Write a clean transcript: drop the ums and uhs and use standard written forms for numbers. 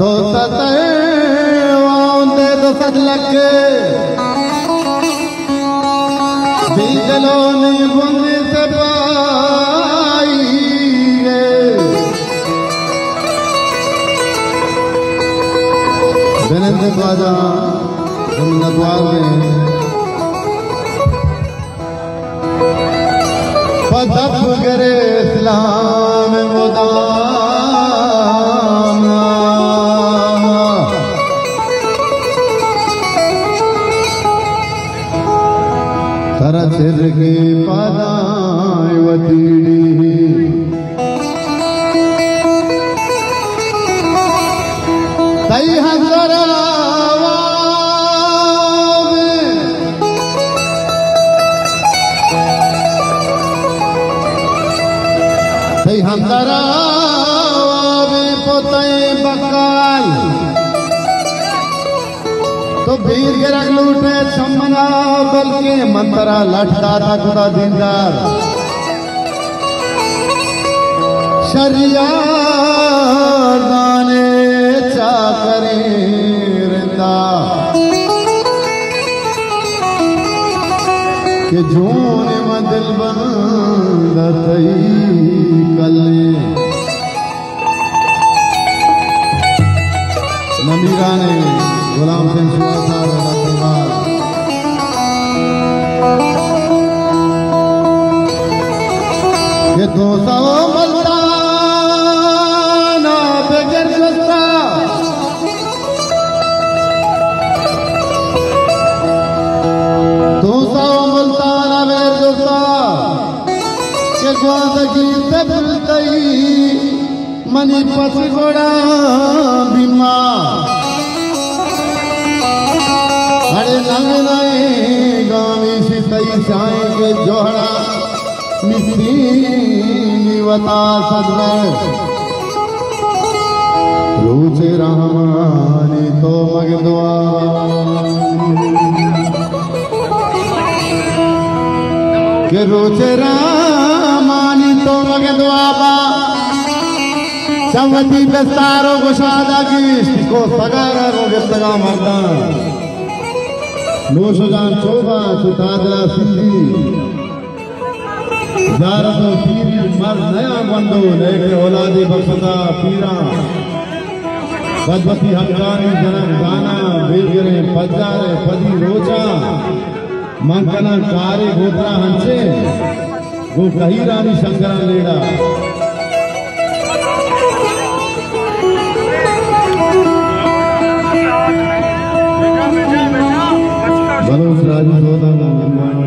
तो सतवाऊंदे तो सज लगे बीजलो नहीं बुंदी से पाई बेनंद ख्वाजा जन्नतवाल में पदप करे इस्लाम मुदाम सरा सिर के पादाय वतीड़ी सही हजरा हमदरा पोते बकाल तो भीड़ के रख लूटे छमना बल्कि मंतरा लठदा था खुदा दीनदार शरिया दाने चा करे रिंदा कि जूने में दिल बंद थई नमीरा ने गुलाम सिंह ये 200 मल्ताना बगैर सस्ता 200 मल्ताना बगैर सस्ता के ग्वादगी से बुलतई मनी पस गोड़ा बीमा अरे नंग नए गामी सितई साई के जोहड़ा मिस्री निवता सदमे रोचे रहमानी तो मगदुआ के रोचे रहमानी तो मगदुआ बा चमती बेस्तारो गुशादा की को सगारा को गिफ्तगा मर्दान नोशजान चोबा सुतादला सिंधी जारतो पीरी मर नया बंदो लेके औलादी बख्शदा पीरा बदबती हमकानी जनम गाना बेगरे पजारे पदी रोचा मंकना कारी गोत्रा हंसे वो कही रानी शंकरा लेड़ा बलोच राजू